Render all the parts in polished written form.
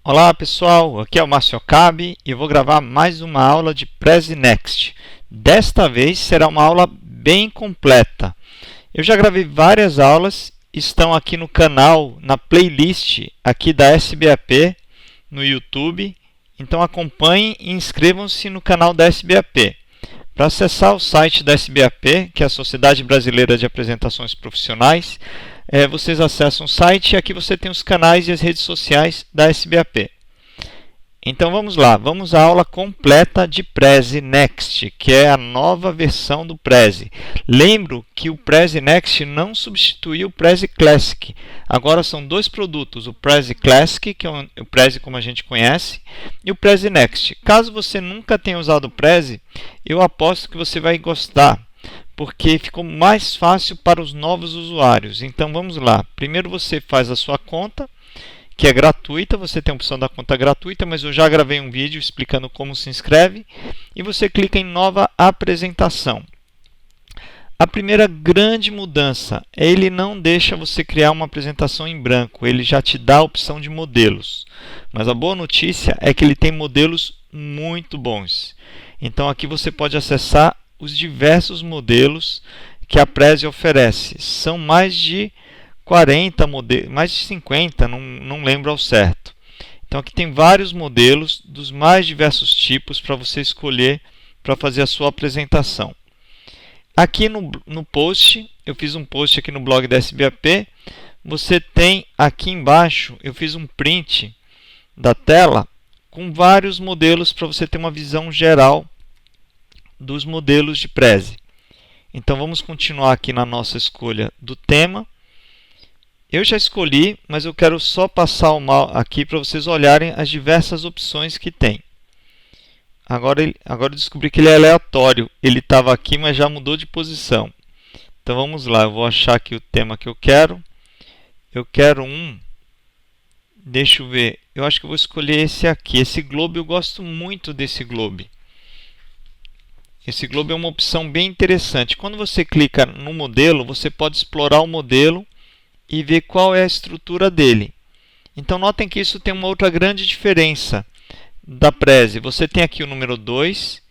Olá pessoal, aqui é o Márcio Okabe e eu vou gravar mais uma aula de Prezi Next. Desta vez será uma aula bem completa. Eu já gravei várias aulas, estão aqui no canal, na playlist aqui da SBAP no YouTube. Então acompanhem e inscrevam-se no canal da SBAP. Para acessar o site da SBAP, que é a Sociedade Brasileira de Apresentações Profissionais, vocês acessam o site e aqui você tem os canais e as redes sociais da SBAP. Então vamos lá, vamos à aula completa de Prezi Next, que é a nova versão do Prezi. Lembro que o Prezi Next não substituiu o Prezi Classic. Agora são dois produtos, o Prezi Classic, que é o Prezi como a gente conhece, e o Prezi Next. Caso você nunca tenha usado o Prezi, eu aposto que você vai gostar, porque ficou mais fácil para os novos usuários. Então vamos lá, primeiro você faz a sua conta, que é gratuita, você tem a opção da conta gratuita, mas eu já gravei um vídeo explicando como se inscreve, e você clica em nova apresentação. A primeira grande mudança é ele não deixa você criar uma apresentação em branco, ele já te dá a opção de modelos. Mas a boa notícia é que ele tem modelos muito bons. Então aqui você pode acessar os diversos modelos que a Prezi oferece. São mais de 40 modelos, mais de 50, não lembro ao certo. Então aqui tem vários modelos dos mais diversos tipos para você escolher para fazer a sua apresentação. Aqui no post, eu fiz um post aqui no blog da SBAP, você tem aqui embaixo, eu fiz um print da tela com vários modelos para você ter uma visão geral dos modelos de Prezi. Então vamos continuar aqui na nossa escolha do tema. Eu já escolhi, mas eu quero só passar aqui para vocês olharem as diversas opções que tem. Agora eu descobri que ele é aleatório. Ele estava aqui, mas já mudou de posição. Então vamos lá, eu vou achar aqui o tema que eu quero. Eu quero deixa eu ver, eu acho que eu vou escolher esse aqui. Esse globo, eu gosto muito desse globo. Esse globo é uma opção bem interessante. Quando você clica no modelo, você pode explorar o modelo e ver qual é a estrutura dele. Então notem que isso tem uma outra grande diferença da Prezi. Você tem aqui o número 2,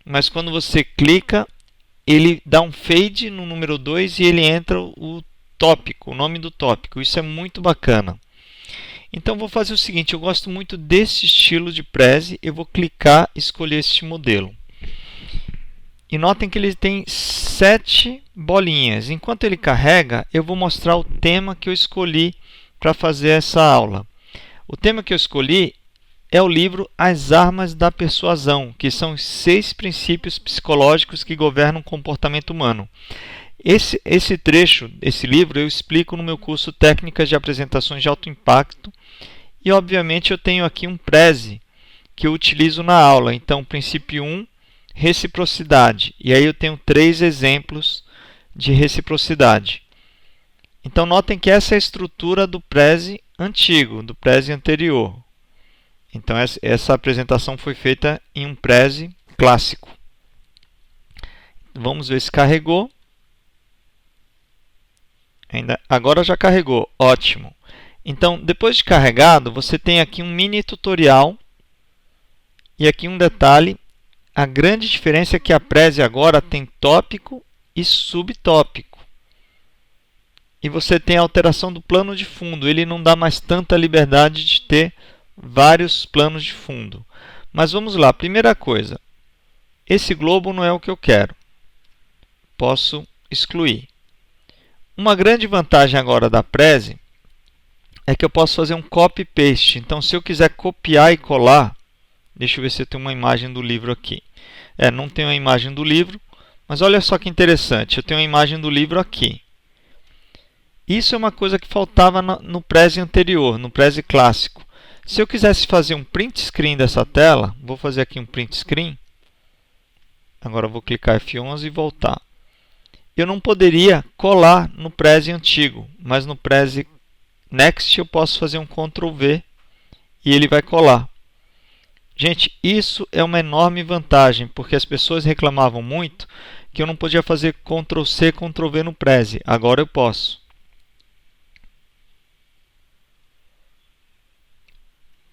mas quando você clica, ele dá um fade no número 2 e ele entra o tópico, o nome do tópico. Isso é muito bacana. Então vou fazer o seguinte, eu gosto muito desse estilo de Prezi, eu vou clicar e escolher este modelo. E notem que ele tem 7 bolinhas. Enquanto ele carrega, eu vou mostrar o tema que eu escolhi para fazer essa aula. O tema que eu escolhi é o livro As Armas da Persuasão, que são os 6 princípios psicológicos que governam o comportamento humano. Esse trecho, esse livro, eu explico no meu curso Técnicas de Apresentações de Alto Impacto. E, obviamente, eu tenho aqui um Prezi que eu utilizo na aula. Então, princípio 1, reciprocidade. E aí eu tenho 3 exemplos de reciprocidade. Então notem que essa é a estrutura do Prezi antigo, do Prezi anterior. Então essa apresentação foi feita em um Prezi clássico. Vamos ver se carregou. Agora já carregou, ótimo. Então depois de carregado, você tem aqui um mini tutorial e aqui um detalhe. A grande diferença é que a Prezi agora tem tópico e subtópico. E você tem a alteração do plano de fundo. Ele não dá mais tanta liberdade de ter vários planos de fundo. Mas vamos lá. Primeira coisa. Esse globo não é o que eu quero. Posso excluir. Uma grande vantagem agora da Prezi é que eu posso fazer um copy-paste. Então, se eu quiser copiar e colar, deixa eu ver se eu tenho uma imagem do livro aqui. Não tenho a imagem do livro, mas olha só que interessante. Eu tenho a imagem do livro aqui. Isso é uma coisa que faltava no Prezi anterior, no Prezi clássico. Se eu quisesse fazer um print screen dessa tela, vou fazer aqui um print screen. Agora eu vou clicar F11 e voltar. Eu não poderia colar no Prezi antigo, mas no Prezi Next eu posso fazer um Ctrl V e ele vai colar. Gente, isso é uma enorme vantagem, porque as pessoas reclamavam muito que eu não podia fazer Ctrl C, Ctrl V no Prezi. Agora eu posso.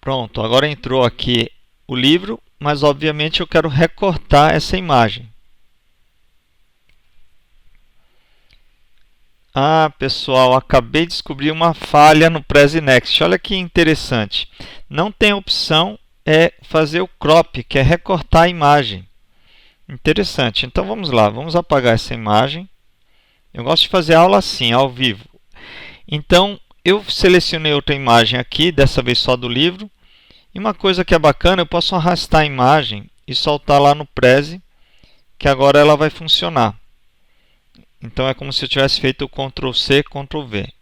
Pronto, agora entrou aqui o livro, mas obviamente eu quero recortar essa imagem. Ah, pessoal, acabei de descobrir uma falha no Prezi Next. Olha que interessante. Não tem opção fazer o crop, que é recortar a imagem. Interessante. Então vamos lá, vamos apagar essa imagem. Eu gosto de fazer aula assim, ao vivo. Então eu selecionei outra imagem aqui, dessa vez só do livro. E uma coisa que é bacana, eu posso arrastar a imagem e soltar lá no Prezi, que agora ela vai funcionar. Então é como se eu tivesse feito o Ctrl C, Ctrl V.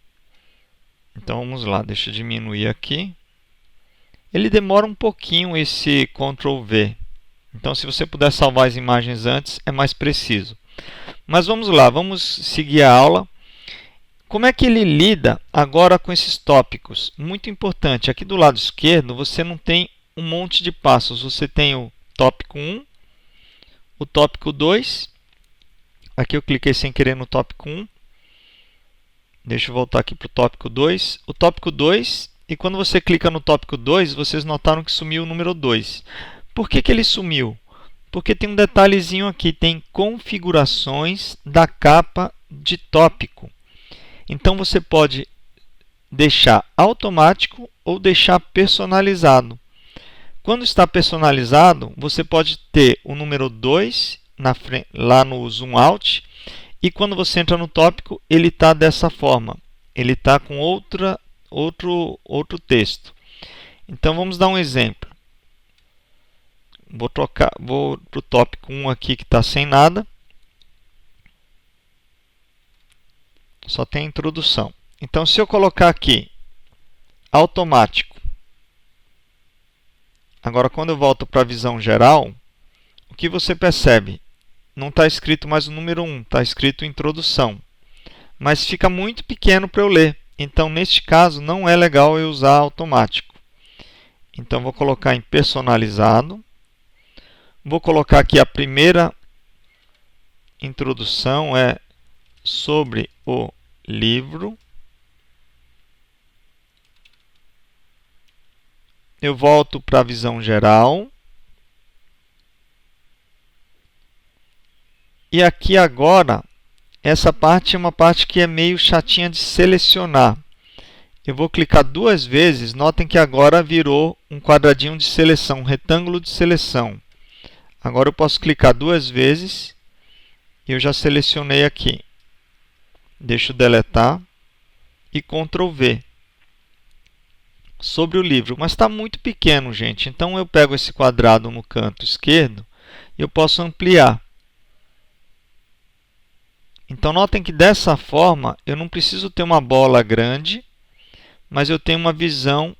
Então vamos lá, deixa eu diminuir aqui. Ele demora um pouquinho esse Ctrl V. Então se você puder salvar as imagens antes, é mais preciso. Mas vamos lá, vamos seguir a aula. Como é que ele lida agora com esses tópicos? Muito importante, aqui do lado esquerdo você não tem um monte de passos. Você tem o tópico 1, o tópico 2. Aqui eu cliquei sem querer no tópico 1. Deixa eu voltar aqui para o tópico 2. O tópico 2, e quando você clica no tópico 2, vocês notaram que sumiu o número 2. Por que ele sumiu? Porque tem um detalhezinho aqui, tem configurações da capa de tópico. Então você pode deixar automático ou deixar personalizado. Quando está personalizado, você pode ter o número 2 na frente, lá no zoom out, e quando você entra no tópico, ele está dessa forma. Ele está com outro texto. Então vamos dar um exemplo. Vou para o tópico 1 aqui que está sem nada. Só tem a introdução. Então se eu colocar aqui automático, agora quando eu volto para a visão geral, o que você percebe? Não está escrito mais o número 1, está escrito introdução. Mas fica muito pequeno para eu ler. Então, neste caso, não é legal eu usar automático. Então, vou colocar em personalizado. Vou colocar aqui a primeira introdução, é sobre o livro. Eu volto para a visão geral. E aqui agora, essa parte é uma parte que é meio chatinha de selecionar. Eu vou clicar 2 vezes, notem que agora virou um quadradinho de seleção, um retângulo de seleção. Agora eu posso clicar 2 vezes e eu já selecionei aqui. Deixa eu deletar e Ctrl V. Sobre o livro, mas está muito pequeno, gente. Então eu pego esse quadrado no canto esquerdo e eu posso ampliar. Então, notem que dessa forma, eu não preciso ter uma bola grande, mas eu tenho uma visão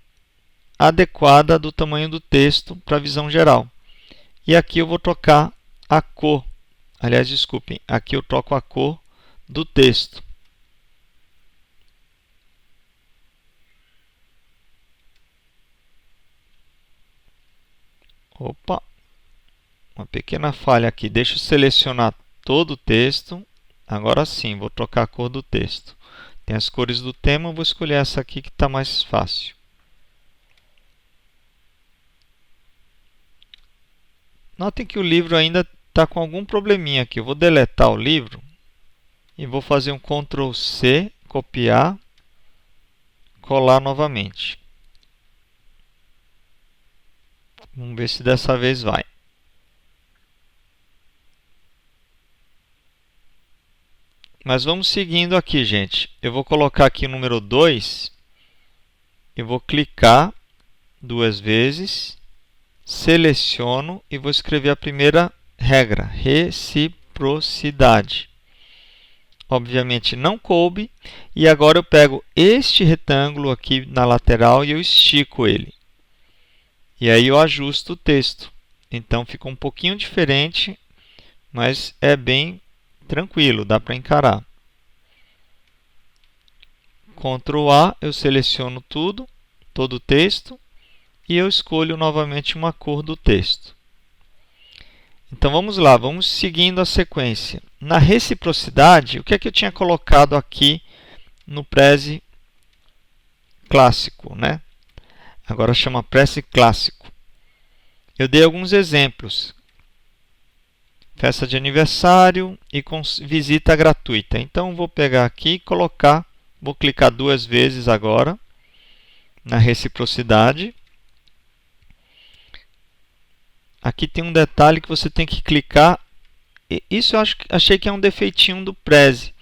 adequada do tamanho do texto para a visão geral. E aqui eu vou trocar a cor. Aliás, desculpem, aqui eu troco a cor do texto. Opa, uma pequena falha aqui. Deixa eu selecionar todo o texto. Agora sim, vou trocar a cor do texto. Tem as cores do tema, eu vou escolher essa aqui que está mais fácil. Notem que o livro ainda está com algum probleminha aqui. Eu vou deletar o livro e vou fazer um Ctrl C, copiar, colar novamente. Vamos ver se dessa vez vai. Mas vamos seguindo aqui, gente. Eu vou colocar aqui o número 2. Eu vou clicar 2 vezes, seleciono e vou escrever a primeira regra, reciprocidade. Obviamente não coube. E agora eu pego este retângulo aqui na lateral e eu estico ele. E aí eu ajusto o texto. Então fica um pouquinho diferente, mas é bem tranquilo, dá para encarar. Ctrl A, eu seleciono tudo, todo o texto, e eu escolho novamente uma cor do texto. Então vamos lá, vamos seguindo a sequência. Na reciprocidade, o que é que eu tinha colocado aqui no Prezi clássico, né? Agora chama Prezi Clássico. Eu dei alguns exemplos. Festa de aniversário e com visita gratuita. Então, vou pegar aqui e colocar, vou clicar 2 vezes agora na reciprocidade. Aqui tem um detalhe que você tem que clicar. Isso eu achei que é um defeitinho do Prezi.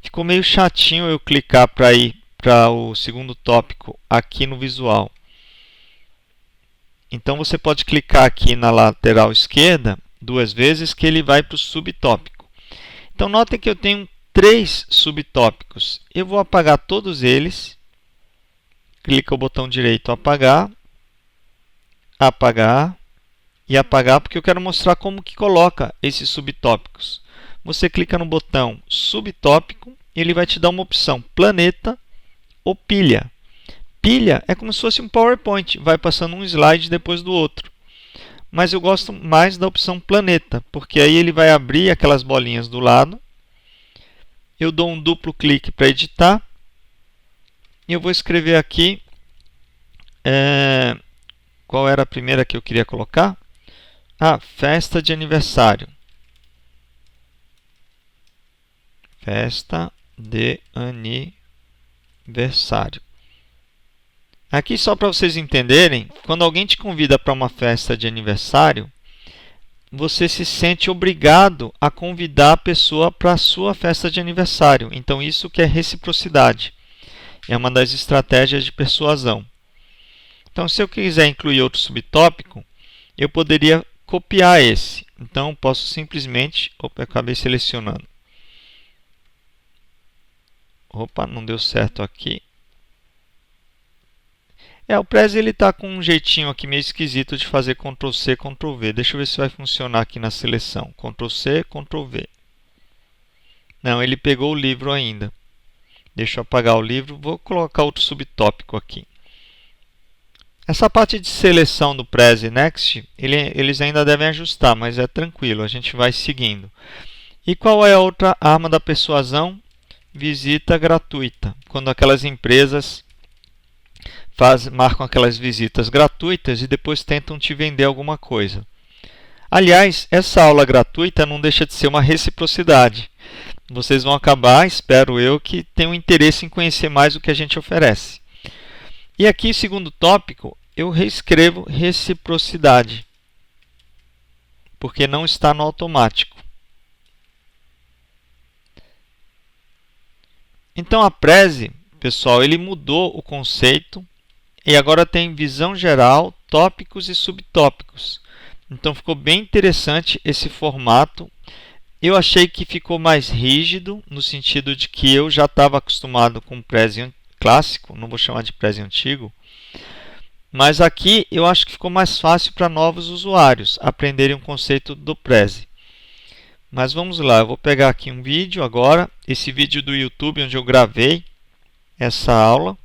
Ficou meio chatinho eu clicar para ir para o segundo tópico aqui no visual. Então, você pode clicar aqui na lateral esquerda 2 vezes que ele vai para o subtópico. Então, notem que eu tenho 3 subtópicos. Eu vou apagar todos eles. Clica o botão direito apagar, apagar e apagar, porque eu quero mostrar como que coloca esses subtópicos. Você clica no botão subtópico e ele vai te dar uma opção, planeta ou pilha. Pilha é como se fosse um PowerPoint, vai passando um slide depois do outro. Mas eu gosto mais da opção planeta, porque aí ele vai abrir aquelas bolinhas do lado. Eu dou um duplo clique para editar. E eu vou escrever aqui, qual era a primeira que eu queria colocar? Festa de aniversário. Festa de aniversário. Aqui, só para vocês entenderem, quando alguém te convida para uma festa de aniversário, você se sente obrigado a convidar a pessoa para a sua festa de aniversário. Então, isso que é reciprocidade. É uma das estratégias de persuasão. Então, se eu quiser incluir outro subtópico, eu poderia copiar esse. Então, posso simplesmente... Opa, eu acabei selecionando. Opa, não deu certo aqui. O Prezi está com um jeitinho aqui meio esquisito de fazer Ctrl+C, Ctrl+V. Deixa eu ver se vai funcionar aqui na seleção. Ctrl+C, Ctrl+V. Não, ele pegou o livro ainda. Deixa eu apagar o livro. Vou colocar outro subtópico aqui. Essa parte de seleção do Prezi Next, eles ainda devem ajustar, mas é tranquilo, a gente vai seguindo. E qual é a outra arma da persuasão? Visita gratuita. Quando aquelas empresas marcam aquelas visitas gratuitas e depois tentam te vender alguma coisa. Aliás, essa aula gratuita não deixa de ser uma reciprocidade. Vocês vão acabar, espero eu, que tenham interesse em conhecer mais o que a gente oferece. E aqui, segundo tópico, eu reescrevo reciprocidade, porque não está no automático. Então, a Prezi, pessoal, ele mudou o conceito e agora tem visão geral, tópicos e subtópicos. Então, ficou bem interessante esse formato. Eu achei que ficou mais rígido, no sentido de que eu já estava acostumado com o Prezi clássico, não vou chamar de Prezi antigo. Mas aqui eu acho que ficou mais fácil para novos usuários aprenderem o conceito do Prezi. Mas vamos lá, eu vou pegar aqui um vídeo agora, esse vídeo do YouTube onde eu gravei essa aula.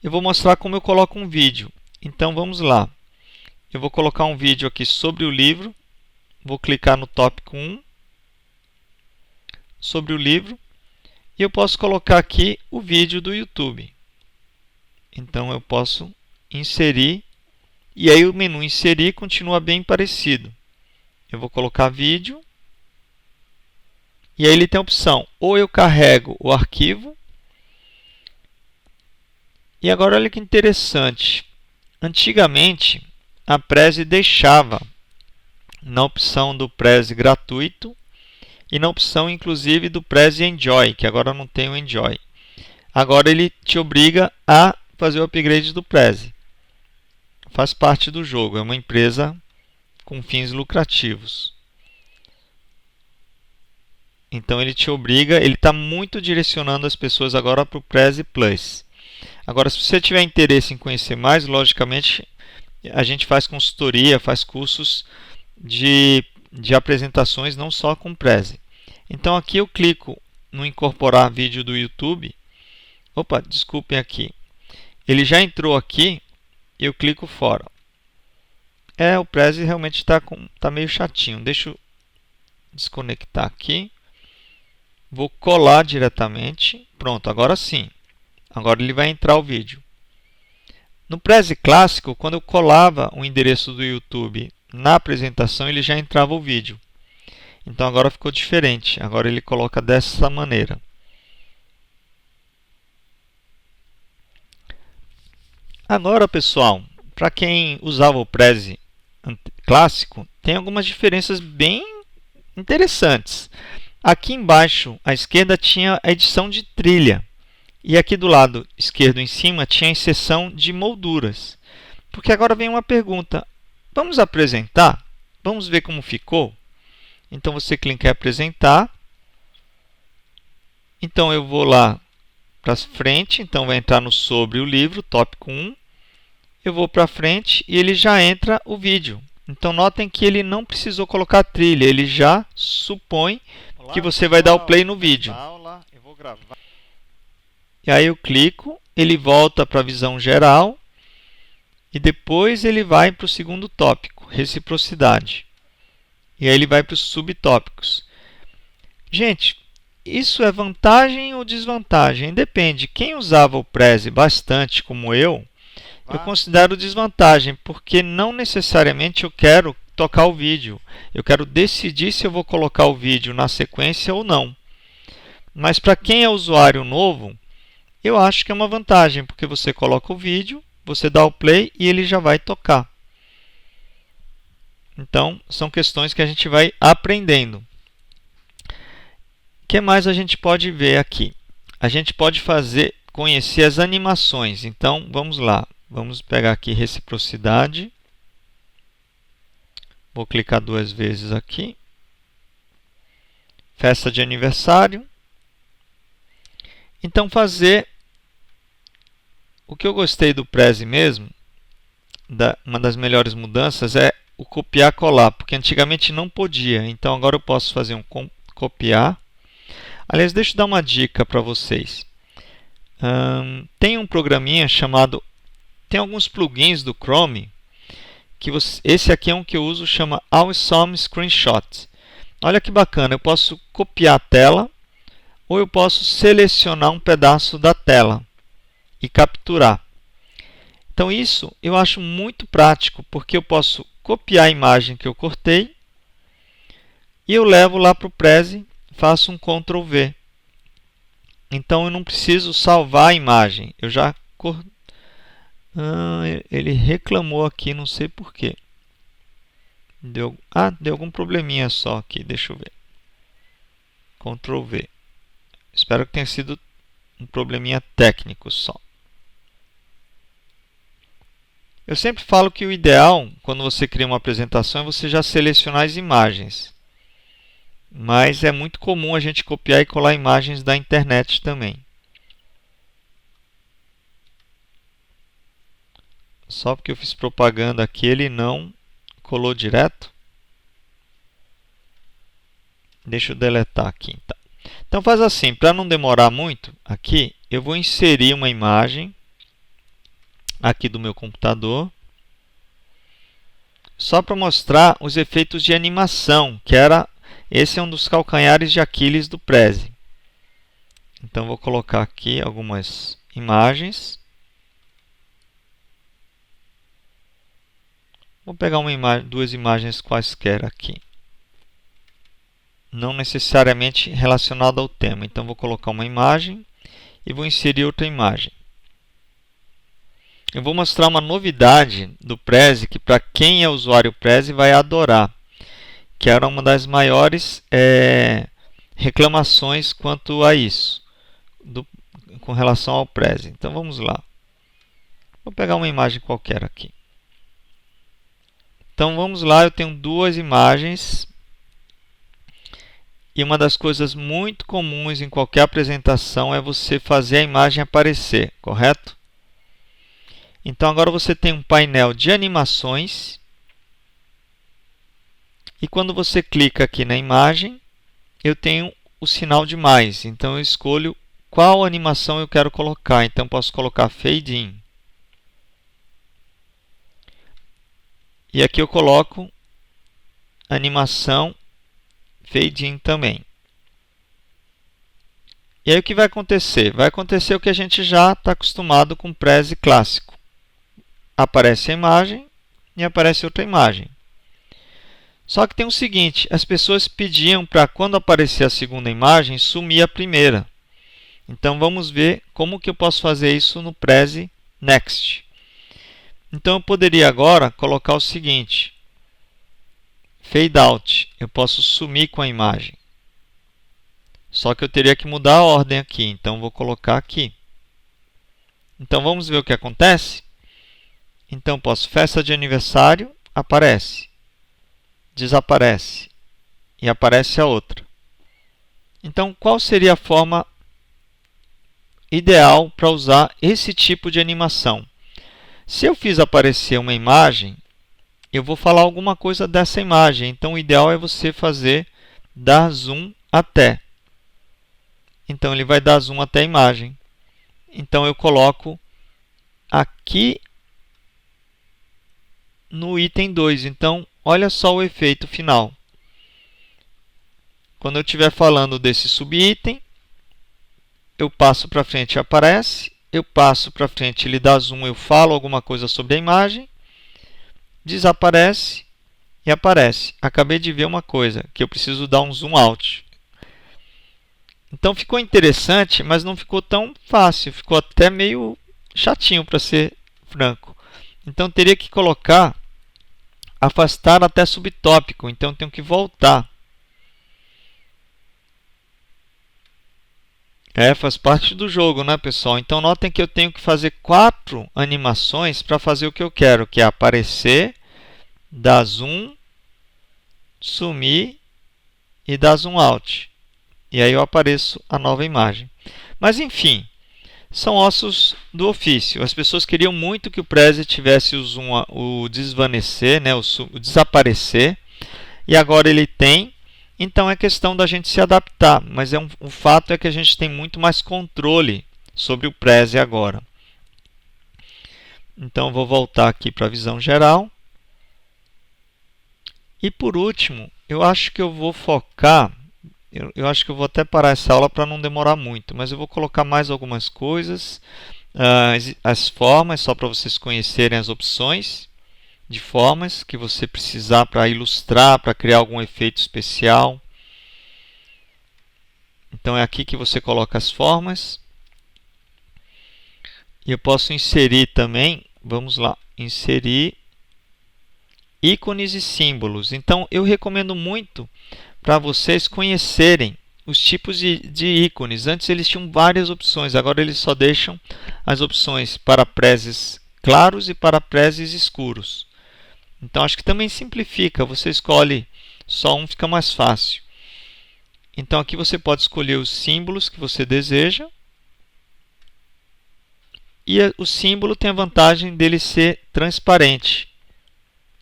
Eu vou mostrar como eu coloco um vídeo. Então vamos lá. Eu vou colocar um vídeo aqui sobre o livro. Vou clicar no tópico 1, sobre o livro. E eu posso colocar aqui o vídeo do YouTube. Então eu posso inserir. E aí o menu inserir continua bem parecido. Eu vou colocar vídeo. E aí ele tem a opção, ou eu carrego o arquivo. E agora olha que interessante. Antigamente, a Prezi deixava na opção do Prezi gratuito e na opção, inclusive, do Prezi Enjoy, que agora não tem o Enjoy. Agora ele te obriga a fazer o upgrade do Prezi. Faz parte do jogo, é uma empresa com fins lucrativos. Então ele te obriga, ele está muito direcionando as pessoas agora para o Prezi Plus. Agora, se você tiver interesse em conhecer mais, logicamente, a gente faz consultoria, faz cursos de apresentações, não só com Prezi. Então, aqui eu clico no incorporar vídeo do YouTube. Opa, desculpem aqui. Ele já entrou aqui e eu clico fora. O Prezi realmente está meio chatinho. Deixa eu desconectar aqui. Vou colar diretamente. Pronto, agora sim. Agora ele vai entrar o vídeo. No Prezi clássico, quando eu colava o endereço do YouTube na apresentação, ele já entrava o vídeo. Então agora ficou diferente. Agora ele coloca dessa maneira. Agora, pessoal, para quem usava o Prezi clássico, tem algumas diferenças bem interessantes. Aqui embaixo, à esquerda, tinha a edição de trilha. E aqui do lado esquerdo em cima tinha a seção de molduras. Porque agora vem uma pergunta. Vamos apresentar? Vamos ver como ficou? Então você clica em apresentar. Então eu vou lá para frente, então vai entrar no sobre o livro, tópico 1. Eu vou para frente e ele já entra o vídeo. Então notem que ele não precisou colocar trilha, ele já supõe que você vai dar o play no vídeo. E aí eu clico, ele volta para a visão geral e depois ele vai para o segundo tópico, reciprocidade. E aí ele vai para os subtópicos. Gente, isso é vantagem ou desvantagem? Depende. Quem usava o Prezi bastante, como eu considero desvantagem, porque não necessariamente eu quero tocar o vídeo. Eu quero decidir se eu vou colocar o vídeo na sequência ou não. Mas para quem é usuário novo, eu acho que é uma vantagem, porque você coloca o vídeo, você dá o play e ele já vai tocar. Então, são questões que a gente vai aprendendo. O que mais a gente pode ver aqui? A gente pode conhecer as animações. Então, vamos lá. Vamos pegar aqui reciprocidade. Vou clicar 2 vezes aqui. Festa de aniversário. Então, o que eu gostei do Prezi mesmo, uma das melhores mudanças é o copiar e colar, porque antigamente não podia. Então, agora eu posso fazer um copiar. Aliás, deixa eu dar uma dica para vocês. Tem um programinha chamado... Tem alguns plugins do Chrome, esse aqui é um que eu uso, chama Awesome Screenshot. Olha que bacana, eu posso copiar a tela, ou eu posso selecionar um pedaço da tela e capturar. Então isso eu acho muito prático, porque eu posso copiar a imagem que eu cortei e eu levo lá para o Prezi, faço um Ctrl V. Então eu não preciso salvar a imagem, eu já ele reclamou aqui, não sei porquê. Deu algum probleminha só aqui, deixa eu ver. Ctrl V. Espero que tenha sido um probleminha técnico só. Eu sempre falo que o ideal, quando você cria uma apresentação, é você já selecionar as imagens. Mas é muito comum a gente copiar e colar imagens da internet também. Só porque eu fiz propaganda aqui, ele não colou direto. Deixa eu deletar aqui, então. Então faz assim, para não demorar muito, aqui eu vou inserir uma imagem aqui do meu computador, só para mostrar os efeitos de animação, esse é um dos calcanhares de Aquiles do Prezi. Então vou colocar aqui algumas imagens. Vou pegar duas imagens quaisquer aqui. Não necessariamente relacionada ao tema. Então vou colocar uma imagem e vou inserir outra imagem. Eu vou mostrar uma novidade do Prezi que para quem é usuário Prezi vai adorar, que era uma das maiores reclamações quanto a isso, com relação ao Prezi. Então vamos lá. Vou pegar uma imagem qualquer aqui. Então vamos lá, eu tenho duas imagens. E uma das coisas muito comuns em qualquer apresentação é você fazer a imagem aparecer, correto? Então agora você tem um painel de animações. E quando você clica aqui na imagem, eu tenho o sinal de mais. Então eu escolho qual animação eu quero colocar. Então posso colocar Fade In. E aqui eu coloco animação Fade In também. E aí o que vai acontecer? Vai acontecer o que a gente já está acostumado com o Prezi clássico. aparece a imagem e aparece outra imagem. Só que tem o seguinte, as pessoas pediam para quando aparecer a segunda imagem, sumir a primeira. Então vamos ver como que eu posso fazer isso no Prezi Next. Então eu poderia agora colocar o seguinte, Fade Out, eu posso sumir com a imagem. Só que eu teria que mudar a ordem aqui, então vou colocar aqui. Então vamos ver o que acontece? Então posso festa de aniversário, aparece, desaparece e aparece a outra. Então qual seria a forma ideal para usar esse tipo de animação? Se eu fiz aparecer uma imagem, eu vou falar alguma coisa dessa imagem. Então o ideal é você dar zoom até. Então ele vai dar zoom até a imagem. Então eu coloco aqui no item 2. Então olha só o efeito final. Quando eu estiver falando desse subitem, eu passo para frente e aparece. Eu passo para frente, ele dá zoom, eu falo alguma coisa sobre a imagem. Desaparece e aparece. Acabei de ver uma coisa, que eu preciso dar um zoom out. Então ficou interessante, mas não ficou tão fácil. Ficou até meio chatinho, para ser franco. Então teria que colocar afastar até subtópico. Então tenho que voltar. Faz parte do jogo, né, pessoal? Então notem que eu tenho que fazer 4 animações para fazer o que eu quero, que é aparecer, dar zoom, sumir e dar zoom out. E aí eu apareço a nova imagem. Mas enfim, são ossos do ofício. As pessoas queriam muito que o Prezi tivesse o zoom, o desvanecer, né, o desaparecer. E agora ele tem. Então é questão da gente se adaptar. Mas o fato é que a gente tem muito mais controle sobre o Prezi agora. Então vou voltar aqui para a visão geral. E por último, eu acho que eu vou focar. Eu acho que eu vou até parar essa aula para não demorar muito, mas eu vou colocar mais algumas coisas, as formas, só para vocês conhecerem as opções de formas que você precisar para ilustrar, para criar algum efeito especial. Então é aqui que você coloca as formas. E eu posso inserir também, vamos lá, inserir ícones e símbolos. Então eu recomendo muito para vocês conhecerem os tipos de ícones. Antes eles tinham várias opções, agora eles só deixam as opções para prezes claros e para prezes escuros. Então acho que também simplifica, você escolhe só um, fica mais fácil. Então aqui você pode escolher os símbolos que você deseja. E o símbolo tem a vantagem dele ser transparente.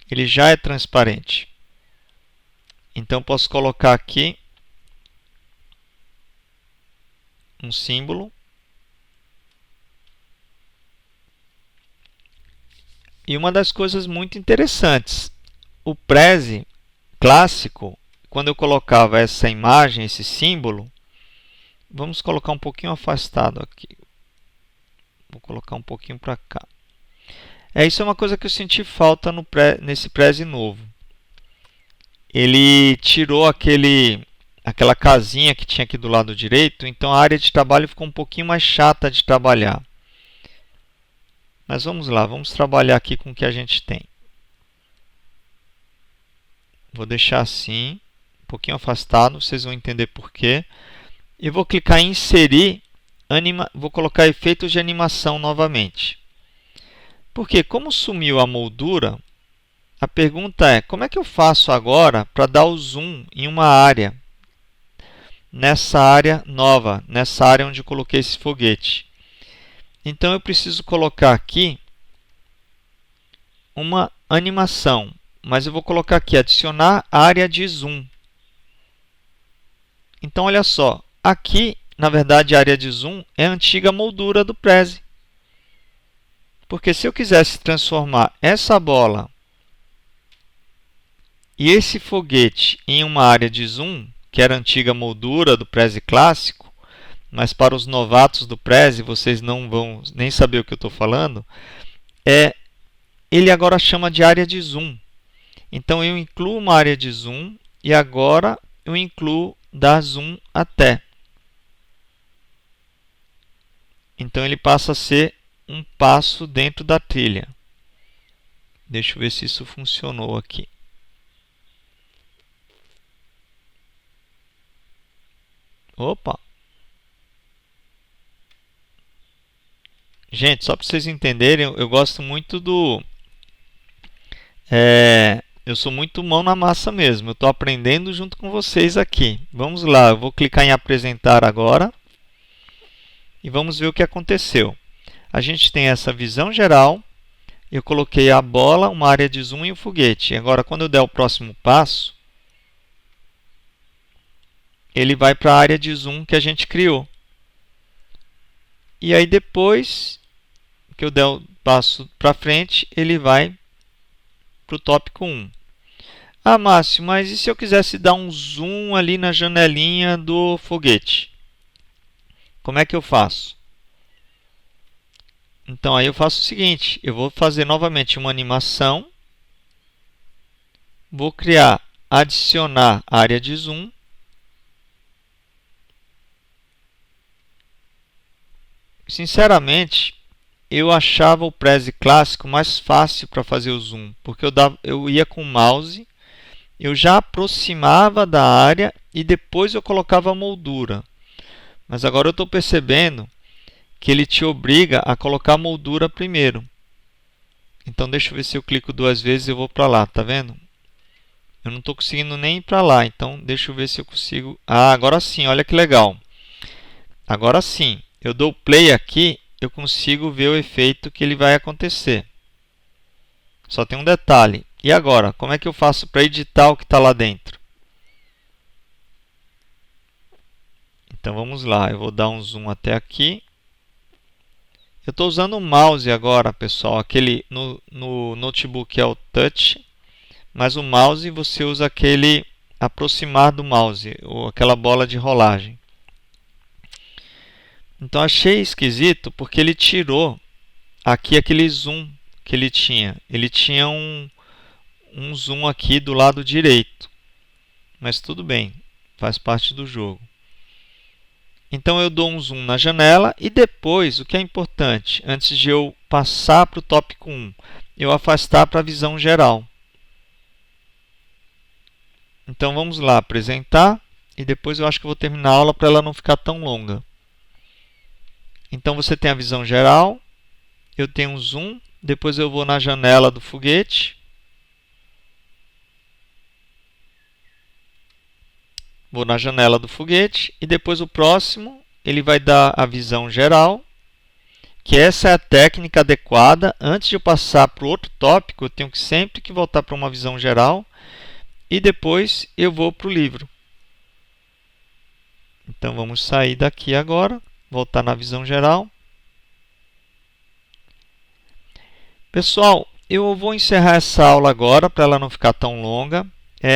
Ele já é transparente. Então posso colocar aqui um símbolo. E uma das coisas muito interessantes, o Prezi clássico, quando eu colocava essa imagem, esse símbolo, vamos colocar um pouquinho afastado aqui. Vou colocar um pouquinho para cá. Isso é uma coisa que eu senti falta nesse Prezi novo. Ele tirou aquela casinha que tinha aqui do lado direito, então a área de trabalho ficou um pouquinho mais chata de trabalhar. Mas vamos lá, vamos trabalhar aqui com o que a gente tem. Vou deixar assim, um pouquinho afastado, vocês vão entender por quê. E vou clicar em inserir, vou colocar efeitos de animação novamente. Porque como sumiu a moldura, a pergunta é, como é que eu faço agora para dar o zoom em uma área? Nessa área nova, nessa área onde eu coloquei esse foguete. Então eu preciso colocar aqui uma animação, mas eu vou colocar aqui, adicionar área de zoom. Então olha só, aqui na verdade a área de zoom é a antiga moldura do Prezi. Porque se eu quisesse transformar essa bola e esse foguete em uma área de zoom, que era a antiga moldura do Prezi clássico, mas para os novatos do Prezi, vocês não vão nem saber o que eu estou falando, ele agora chama de área de zoom. Então, eu incluo uma área de zoom e agora eu incluo da zoom até. Então, ele passa a ser um passo dentro da trilha. Deixa eu ver se isso funcionou aqui. Opa! Gente, só para vocês entenderem, eu gosto muito do... eu sou muito mão na massa mesmo. Eu estou aprendendo junto com vocês aqui. Vamos lá, eu vou clicar em apresentar agora. E vamos ver o que aconteceu. A gente tem essa visão geral. Eu coloquei a bola, uma área de zoom e o foguete. Agora, quando eu der o próximo passo, ele vai para a área de zoom que a gente criou. E aí, depois que eu der o passo para frente, ele vai para o tópico 1. Ah, Márcio, mas e se eu quisesse dar um zoom ali na janelinha do foguete? Como é que eu faço? Então, aí eu faço o seguinte, eu vou fazer novamente uma animação, vou criar, adicionar área de zoom, sinceramente, eu achava o Prezi clássico mais fácil para fazer o zoom, porque eu ia com o mouse, eu já aproximava da área e depois eu colocava a moldura. Mas agora eu estou percebendo que ele te obriga a colocar a moldura primeiro. Então, deixa eu ver se eu clico 2 vezes e eu vou para lá, tá vendo? Eu não estou conseguindo nem ir para lá, então deixa eu ver se eu consigo... Ah, agora sim, olha que legal. Agora sim, eu dou play aqui, eu consigo ver o efeito que ele vai acontecer. Só tem um detalhe. E agora, como é que eu faço para editar o que está lá dentro? Então, vamos lá, eu vou dar um zoom até aqui. Eu estou usando o mouse agora, pessoal. Aquele no notebook é o touch, mas o mouse você usa aquele aproximar do mouse, ou aquela bola de rolagem. Então achei esquisito porque ele tirou aqui aquele zoom que ele tinha. Ele tinha um zoom aqui do lado direito, mas tudo bem, faz parte do jogo. Então, eu dou um zoom na janela e depois, o que é importante, antes de eu passar para o tópico 1, eu afastar para a visão geral. Então, vamos lá, apresentar, e depois eu acho que eu vou terminar a aula para ela não ficar tão longa. Então, você tem a visão geral, eu tenho um zoom, depois eu vou na janela do foguete. Vou na janela do foguete e depois o próximo ele vai dar a visão geral, que essa é a técnica adequada. Antes de eu passar para o outro tópico, eu tenho que sempre voltar para uma visão geral e depois eu vou para o livro. Então, vamos sair daqui agora, voltar na visão geral. Pessoal, eu vou encerrar essa aula agora para ela não ficar tão longa.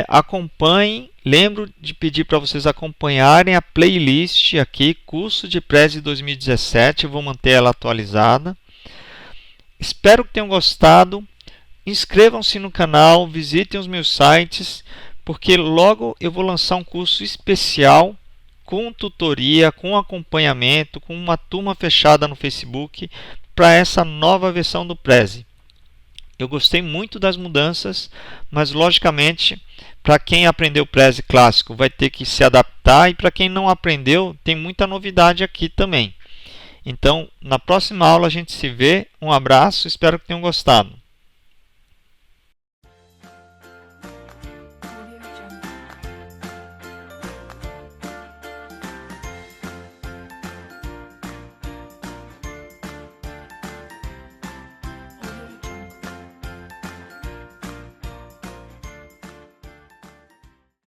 Acompanhem, lembro de pedir para vocês acompanharem a playlist aqui, curso de Prezi 2017, eu vou manter ela atualizada. Espero que tenham gostado, inscrevam-se no canal, visitem os meus sites, porque logo eu vou lançar um curso especial com tutoria, com acompanhamento, com uma turma fechada no Facebook para essa nova versão do Prezi. Eu gostei muito das mudanças, mas logicamente, para quem aprendeu Prezi clássico vai ter que se adaptar e para quem não aprendeu, tem muita novidade aqui também. Então, na próxima aula a gente se vê. Um abraço, espero que tenham gostado.